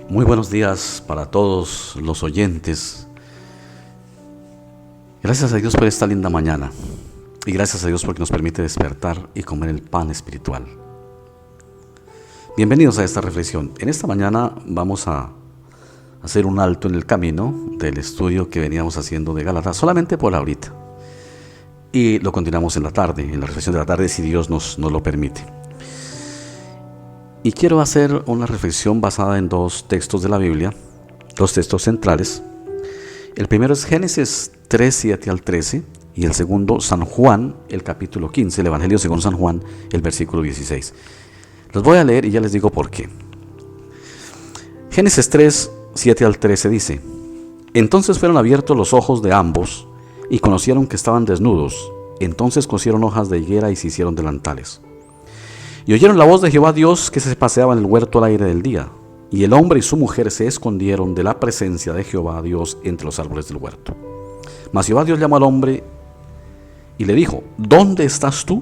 Muy buenos días para todos los oyentes. Gracias a Dios por esta linda mañana y gracias a Dios porque nos permite despertar y comer el pan espiritual. Bienvenidos a esta reflexión. En esta mañana vamos a hacer un alto en el camino del estudio que veníamos haciendo de Gálatas, solamente por ahorita. Y lo continuamos en la tarde, en la reflexión de la tarde, si Dios nos lo permite. Y quiero hacer una reflexión basada en dos textos de la Biblia, dos textos centrales. El primero es Génesis 3, 7 al 13, y el segundo San Juan, el capítulo 15, el Evangelio según San Juan, el versículo 16. Los voy a leer y ya les digo por qué. Génesis 3, 7 al 13 dice: Entonces fueron abiertos los ojos de ambos, y conocieron que estaban desnudos. Entonces cosieron hojas de higuera y se hicieron delantales. Y oyeron la voz de Jehová Dios que se paseaba en el huerto al aire del día. Y el hombre y su mujer se escondieron de la presencia de Jehová Dios entre los árboles del huerto. Mas Jehová Dios llamó al hombre y le dijo: ¿Dónde estás tú?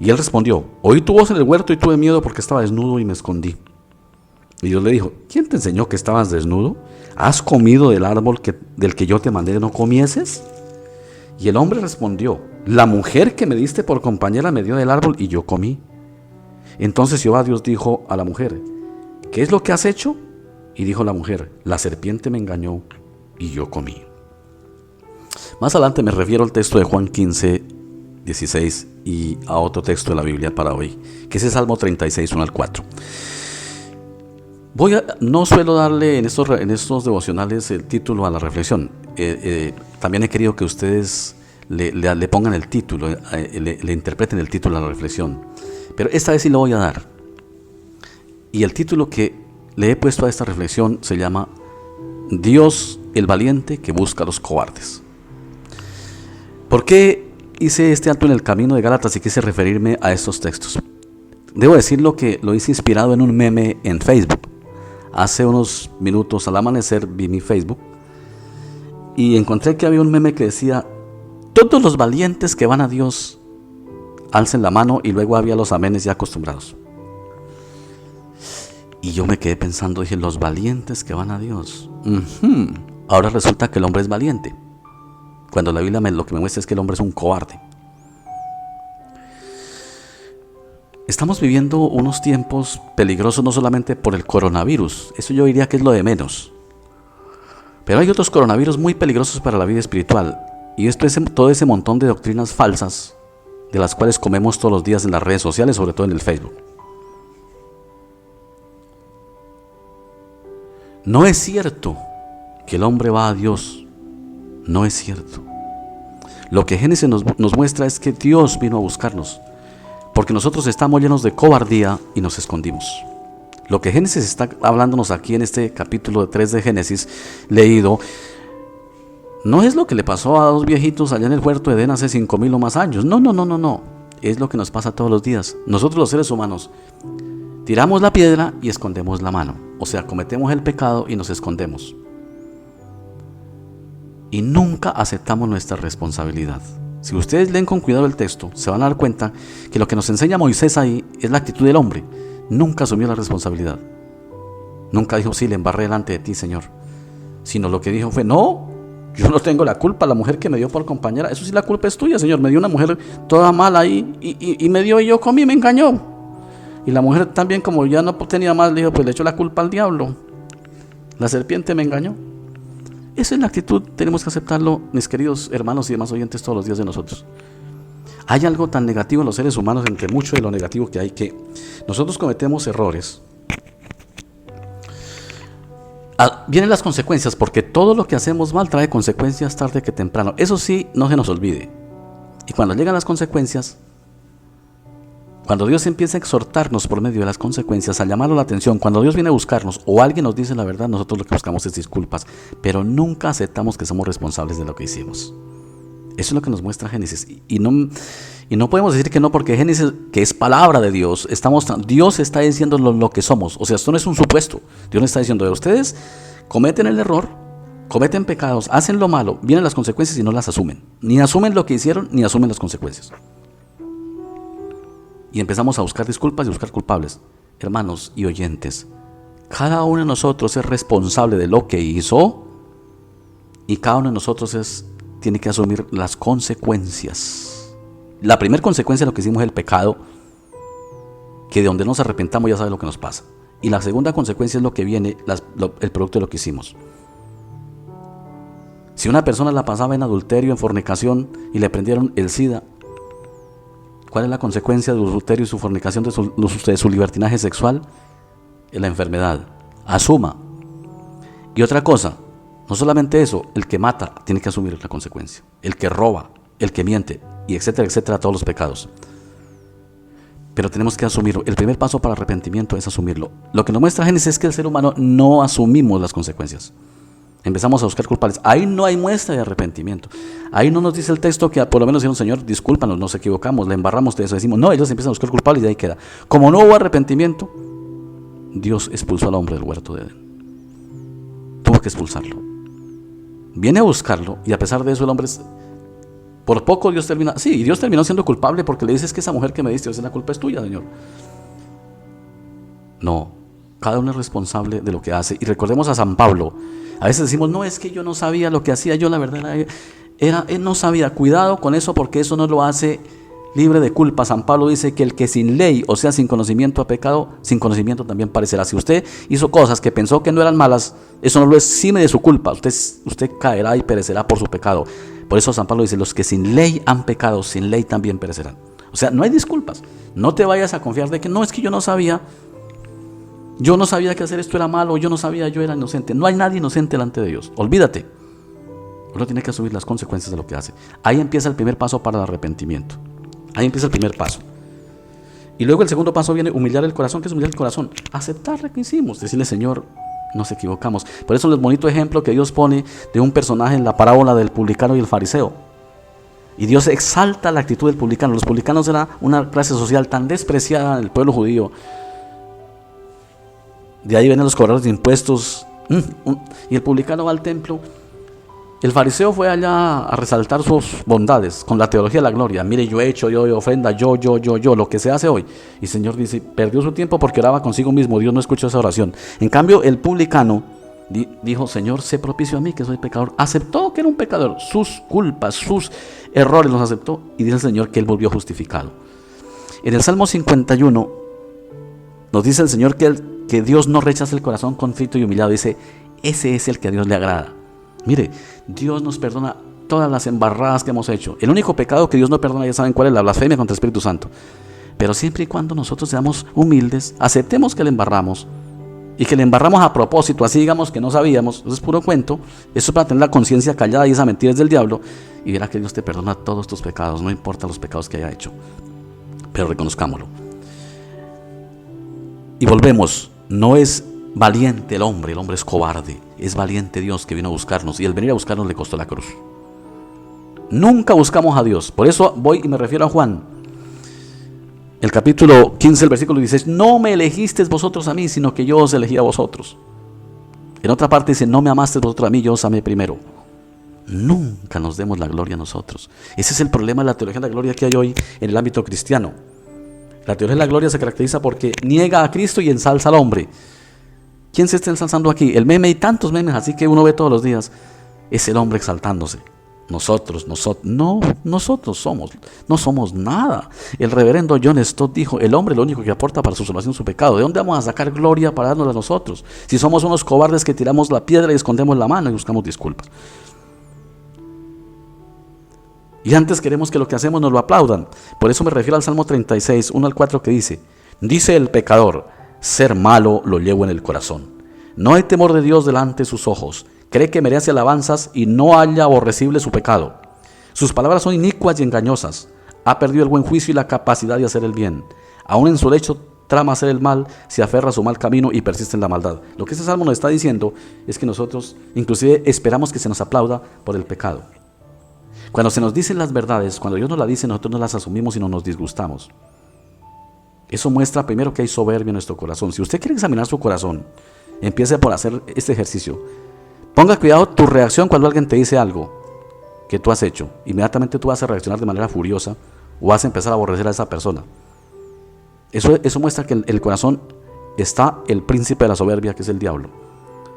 Y él respondió: Oí tu voz en el huerto y tuve miedo porque estaba desnudo y me escondí. Y Dios le dijo: ¿Quién te enseñó que estabas desnudo? ¿Has comido del árbol del que yo te mandé que no comieses? Y el hombre respondió: La mujer que me diste por compañera me dio del árbol y yo comí. Entonces Jehová Dios dijo a la mujer: ¿Qué es lo que has hecho? Y dijo la mujer: La serpiente me engañó y yo comí. Más adelante me refiero al texto de Juan 15, 16 y a otro texto de la Biblia para hoy, que es el Salmo 36, 1 al 4. No suelo darle en estos devocionales el título a la reflexión. También he querido que ustedes le pongan el título, le interpreten el título a la reflexión. Pero esta vez sí lo voy a dar. Y el título que le he puesto a esta reflexión se llama Dios el valiente que busca a los cobardes. ¿Por qué hice este alto en el camino de Gálatas y quise referirme a estos textos? Debo decirlo que lo hice inspirado en un meme en Facebook. Hace unos minutos al amanecer vi mi Facebook y encontré que había un meme que decía: todos los valientes que van a Dios alcen la mano, y luego había los amenes ya acostumbrados. Y yo me quedé pensando, dije: los valientes que van a Dios. Ahora resulta que el hombre es valiente, cuando la Biblia lo que me muestra es que el hombre es un cobarde. Estamos viviendo unos tiempos peligrosos no solamente por el coronavirus, eso yo diría que es lo de menos. Pero hay otros coronavirus muy peligrosos para la vida espiritual, y esto es todo ese montón de doctrinas falsas de las cuales comemos todos los días en las redes sociales, sobre todo en el Facebook. No es cierto que el hombre va a Dios, no es cierto. Lo que Génesis nos muestra es que Dios vino a buscarnos, porque nosotros estamos llenos de cobardía y nos escondimos. Lo que Génesis está hablándonos aquí en este capítulo 3 de Génesis leído, no es lo que le pasó a dos viejitos allá en el huerto de Edén hace 5,000 o más años. No. Es lo que nos pasa todos los días. Nosotros los seres humanos tiramos la piedra y escondemos la mano. O sea, cometemos el pecado y nos escondemos. Y nunca aceptamos nuestra responsabilidad. Si ustedes leen con cuidado el texto, se van a dar cuenta que lo que nos enseña Moisés ahí es la actitud del hombre. Nunca asumió la responsabilidad. Nunca dijo: sí, le embarré delante de ti, Señor. Sino lo que dijo fue: no, yo no tengo la culpa, la mujer que me dio por compañera, eso sí, la culpa es tuya, Señor. Me dio una mujer toda mala ahí y me dio y yo comí, me engañó. Y la mujer también, como ya no tenía más, le dijo: pues le echó la culpa al diablo. La serpiente me engañó. Esa es la actitud, tenemos que aceptarlo, mis queridos hermanos y demás oyentes, todos los días de nosotros. Hay algo tan negativo en los seres humanos, entre mucho de lo negativo que hay, que nosotros cometemos errores. Vienen las consecuencias, porque todo lo que hacemos mal trae consecuencias tarde que temprano. Eso sí, no se nos olvide. Y cuando llegan las consecuencias, cuando Dios empieza a exhortarnos por medio de las consecuencias, a llamarnos la atención, cuando Dios viene a buscarnos o alguien nos dice la verdad, nosotros lo que buscamos es disculpas, pero nunca aceptamos que somos responsables de lo que hicimos. Eso es lo que nos muestra Génesis. Y no podemos decir que no, porque Génesis, que es palabra de Dios, Dios está diciendo lo que somos. O sea, esto no es un supuesto. Dios no está diciendo: ustedes cometen el error, cometen pecados, hacen lo malo, vienen las consecuencias y no las asumen. Ni asumen lo que hicieron, ni asumen las consecuencias. Y empezamos a buscar disculpas y buscar culpables. Hermanos y oyentes, Cada uno de nosotros es responsable de lo que hizo y cada uno de nosotros tiene que asumir las consecuencias. La primera consecuencia de lo que hicimos es el pecado, que de donde nos arrepentamos ya sabe lo que nos pasa. Y la segunda consecuencia es lo que viene, el producto de lo que hicimos. Si una persona la pasaba en adulterio, en fornicación y le prendieron el SIDA, ¿cuál es la consecuencia del adulterio y su fornicación, de su libertinaje sexual? La enfermedad. Asuma. Y otra cosa, no solamente eso, el que mata tiene que asumir la consecuencia, el que roba, el que miente, y etcétera, etcétera, todos los pecados. Pero tenemos que asumirlo. El primer paso para arrepentimiento es asumirlo. Lo que nos muestra Génesis es que el ser humano no asumimos las consecuencias. Empezamos a buscar culpables. Ahí no hay muestra de arrepentimiento. Ahí no nos dice el texto que por lo menos dijeron, Señor, discúlpanos, nos equivocamos, le embarramos de eso. Decimos, no, ellos empiezan a buscar culpables y ahí queda. Como no hubo arrepentimiento, Dios expulsó al hombre del huerto de Edén. Tuvo que expulsarlo. Viene a buscarlo y a pesar de eso el hombre, por poco Dios termina, sí, y Dios terminó siendo culpable porque le dice, es que esa mujer que me diste, la culpa es tuya, Señor. No, cada uno es responsable de lo que hace. Y recordemos a San Pablo. A veces decimos, no, es que yo no sabía lo que hacía, yo la verdad él no sabía. Cuidado con eso porque eso no lo hace libre de culpa. San Pablo dice que el que sin ley, o sea sin conocimiento ha pecado, sin conocimiento también parecerá. Si usted hizo cosas que pensó que no eran malas, eso no lo exime de su culpa. Usted caerá y perecerá por su pecado. Por eso San Pablo dice, los que sin ley han pecado, sin ley también perecerán. O sea, no hay disculpas. No te vayas a confiar de que no, es que yo no sabía que hacer esto era malo, yo era inocente. No hay nadie inocente delante de Dios. Olvídate. Uno tiene que asumir las consecuencias de lo que hace. Ahí empieza el primer paso para el arrepentimiento. Ahí empieza el primer paso. Y luego el segundo paso viene humillar el corazón. ¿Qué es humillar el corazón? Aceptar lo que hicimos. Decirle, Señor, nos equivocamos. Por eso el bonito ejemplo que Dios pone de un personaje en la parábola del publicano y el fariseo. Y Dios exalta la actitud del publicano. Los publicanos eran una clase social tan despreciada en el pueblo judío. De ahí vienen los cobradores de impuestos. Y el publicano va al templo. El fariseo fue allá a resaltar sus bondades con la teología de la gloria. Mire, yo he hecho, yo ofrenda, yo, lo que se hace hoy. Y el Señor dice, perdió su tiempo porque oraba consigo mismo. Dios no escuchó esa oración. En cambio, el publicano dijo, Señor, sé propicio a mí que soy pecador. Aceptó que era un pecador. Sus culpas, sus errores los aceptó. Y dice el Señor que él volvió justificado. En el Salmo 51 nos dice el Señor que Dios no rechaza el corazón contrito y humillado. Dice, ese es el que a Dios le agrada. Mire, Dios nos perdona todas las embarradas que hemos hecho. El único pecado que Dios no perdona, ya saben cuál es, la blasfemia contra el Espíritu Santo. Pero siempre y cuando nosotros seamos humildes, aceptemos que le embarramos y que le embarramos a propósito, así digamos que no sabíamos, eso es puro cuento. Eso es para tener la conciencia callada y esa mentira es del diablo. Y verá que Dios te perdona todos tus pecados, no importa los pecados que haya hecho. Pero reconozcámoslo. Y volvemos, no es valiente el hombre es cobarde. Es valiente Dios que vino a buscarnos y el venir a buscarnos le costó la cruz. Nunca buscamos a Dios. Por eso voy y me refiero a Juan. El capítulo 15, el versículo 16. No me elegisteis vosotros a mí, sino que yo os elegí a vosotros. En otra parte dice, no me amasteis vosotros a mí, yo os amé primero. Nunca nos demos la gloria a nosotros. Ese es el problema de la teología de la gloria que hay hoy en el ámbito cristiano. La teología de la gloria se caracteriza porque niega a Cristo y ensalza al hombre. ¿Quién se está ensalzando aquí? El meme y tantos memes así que uno ve todos los días. Es el hombre exaltándose. Nosotros no somos nada. El reverendo John Stott dijo, el hombre es lo único que aporta para su salvación su pecado. ¿De dónde vamos a sacar gloria para darnos a nosotros? Si somos unos cobardes que tiramos la piedra y escondemos la mano y buscamos disculpas. Y antes queremos que lo que hacemos nos lo aplaudan. Por eso me refiero al Salmo 36, 1 al 4 que dice el pecador, ser malo lo llevo en el corazón. No hay temor de Dios delante de sus ojos. Cree que merece alabanzas y no halla aborrecible su pecado. Sus palabras son inicuas y engañosas. Ha perdido el buen juicio y la capacidad de hacer el bien. Aún en su lecho trama hacer el mal, se aferra a su mal camino y persiste en la maldad. Lo que este salmo nos está diciendo es que nosotros inclusive esperamos que se nos aplauda por el pecado. Cuando se nos dicen las verdades, cuando Dios nos las dice, nosotros no las asumimos y no nos disgustamos. Eso muestra primero que hay soberbia en nuestro corazón. Si usted quiere examinar su corazón, empiece por hacer este ejercicio. Ponga cuidado tu reacción cuando alguien te dice algo que tú has hecho. Inmediatamente tú vas a reaccionar de manera furiosa o vas a empezar a aborrecer a esa persona. Eso muestra que el corazón está el príncipe de la soberbia, que es el diablo.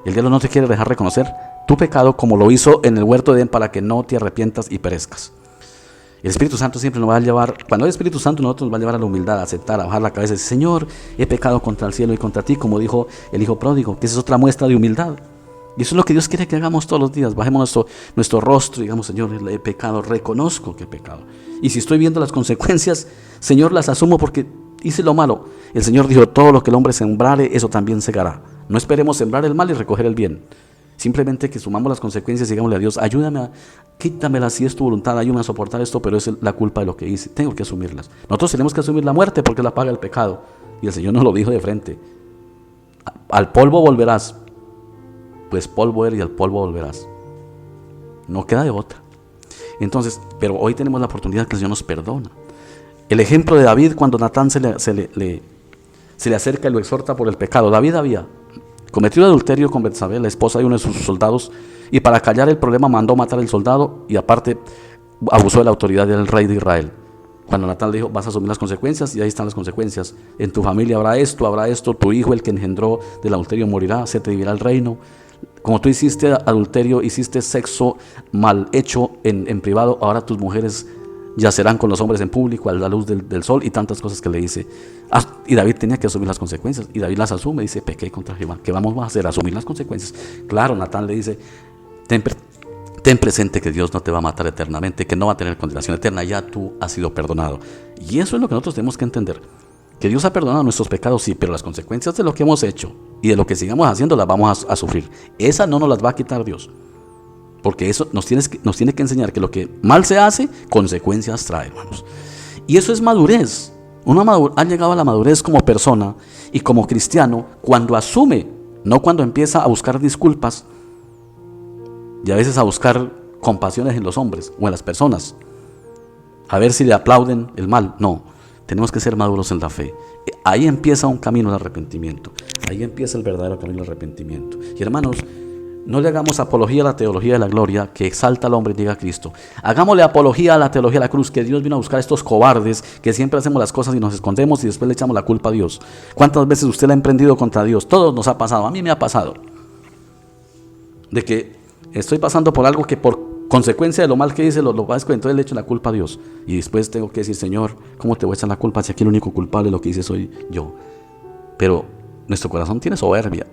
El diablo no te quiere dejar reconocer tu pecado, como lo hizo en el huerto de Edén, para que no te arrepientas y perezcas. El Espíritu Santo siempre nos va a llevar, cuando hay Espíritu Santo, nosotros nos va a llevar a la humildad, a aceptar, a bajar la cabeza y decir: Señor, he pecado contra el cielo y contra ti, como dijo el hijo pródigo, que esa es otra muestra de humildad. Y eso es lo que Dios quiere que hagamos todos los días. Bajemos nuestro rostro y digamos: Señor, he pecado, reconozco que he pecado. Y si estoy viendo las consecuencias, Señor, las asumo porque hice lo malo. El Señor dijo: todo lo que el hombre sembrare, eso también segará. No esperemos sembrar el mal y recoger el bien. Simplemente que sumamos las consecuencias y digámosle a Dios: ayúdame, quítamela si es tu voluntad, ayúdame a soportar esto, pero es la culpa de lo que hice. Tengo que asumirlas. Nosotros tenemos que asumir la muerte porque la paga el pecado. Y el Señor nos lo dijo de frente: al polvo volverás. Pues polvo eres y al polvo volverás. No queda de otra. Entonces, pero hoy tenemos la oportunidad que el Señor nos perdona. El ejemplo de David, cuando Natán se le acerca y lo exhorta por el pecado. David había cometido adulterio con Betsabé, la esposa de uno de sus soldados, y para callar el problema mandó matar al soldado y aparte abusó de la autoridad del rey de Israel. Cuando Natán le dijo: vas a asumir las consecuencias, y ahí están las consecuencias. En tu familia habrá esto, tu hijo, el que engendró del adulterio, morirá, se te dividirá el reino. Como tú hiciste adulterio, hiciste sexo mal hecho en privado, ahora tus mujeres yacerán con los hombres en público a la luz del sol, y tantas cosas que le dice. Y David tenía que asumir las consecuencias, y David las asume, dice: pequé contra Jehová. ¿Qué vamos a hacer? Asumir las consecuencias. Claro, Natán le dice: ten presente que Dios no te va a matar eternamente, que no va a tener condenación eterna, ya tú has sido perdonado. Y eso es lo que nosotros tenemos que entender, que Dios ha perdonado nuestros pecados, sí, pero las consecuencias de lo que hemos hecho y de lo que sigamos haciendo las vamos a sufrir. Esa no nos las va a quitar Dios, porque eso nos tiene que enseñar que lo que mal se hace, consecuencias trae, hermanos. Y eso es madurez. Uno ha llegado a la madurez como persona y como cristiano cuando asume, no cuando empieza a buscar disculpas y a veces a buscar compasiones en los hombres o en las personas, a ver si le aplauden el mal. No, tenemos que ser maduros en la fe. Ahí empieza un camino al arrepentimiento. Ahí empieza el verdadero camino al arrepentimiento. Y hermanos, no le hagamos apología a la teología de la gloria que exalta al hombre y niega a Cristo. Hagámosle apología a la teología de la cruz, que Dios vino a buscar a estos cobardes que siempre hacemos las cosas y nos escondemos y después le echamos la culpa a Dios. ¿Cuántas veces usted la ha emprendido contra Dios? Todos nos ha pasado. A mí me ha pasado. De que estoy pasando por algo que por consecuencia de lo mal que hice lo padezco, entonces le echo la culpa a Dios. Y después tengo que decir: Señor, ¿cómo te voy a echar la culpa si aquí el único culpable de lo que hice soy yo? Pero nuestro corazón tiene soberbia.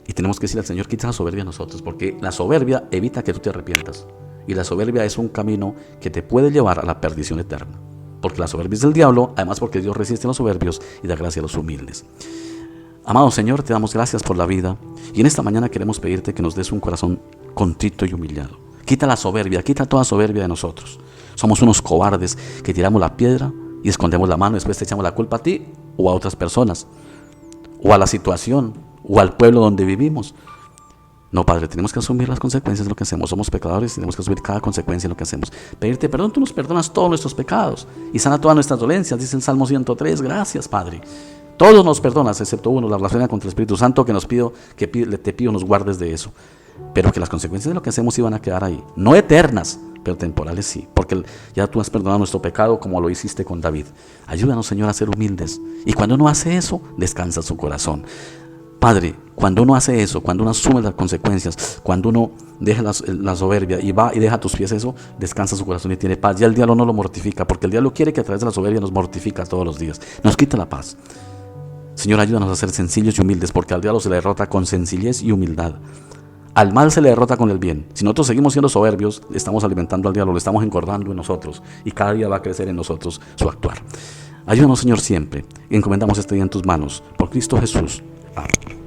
Y tenemos que decir al Señor: quita la soberbia a nosotros, porque la soberbia evita que tú te arrepientas. Y la soberbia es un camino que te puede llevar a la perdición eterna. Porque la soberbia es del diablo, además porque Dios resiste a los soberbios y da gracia a los humildes. Amado Señor, te damos gracias por la vida. Y en esta mañana queremos pedirte que nos des un corazón contrito y humillado. Quita la soberbia, quita toda soberbia de nosotros. Somos unos cobardes que tiramos la piedra y escondemos la mano, y después te echamos la culpa a ti o a otras personas, o a la situación, o al pueblo donde vivimos. No, Padre, tenemos que asumir las consecuencias de lo que hacemos. Somos pecadores y tenemos que asumir cada consecuencia de lo que hacemos. Pedirte perdón, tú nos perdonas todos nuestros pecados y sana todas nuestras dolencias, dice el Salmo 103. Gracias, Padre. Todos nos perdonas, excepto uno, la blasfemia contra el Espíritu Santo, que te pido nos guardes de eso. Pero que las consecuencias de lo que hacemos iban a quedar ahí. No eternas, pero temporales sí. Porque ya tú has perdonado nuestro pecado como lo hiciste con David. Ayúdanos, Señor, a ser humildes. Y cuando uno hace eso, descansa su corazón. Padre, cuando uno hace eso, cuando uno asume las consecuencias, cuando uno deja la soberbia y va y deja a tus pies eso, descansa su corazón y tiene paz. Ya el diablo no lo mortifica, porque el diablo quiere que a través de la soberbia nos mortifica todos los días. Nos quita la paz. Señor, ayúdanos a ser sencillos y humildes, porque al diablo se le derrota con sencillez y humildad. Al mal se le derrota con el bien. Si nosotros seguimos siendo soberbios, estamos alimentando al diablo, lo estamos engordando en nosotros, y cada día va a crecer en nosotros su actuar. Ayúdanos, Señor, siempre. Encomendamos este día en tus manos. Por Cristo Jesús. Amén.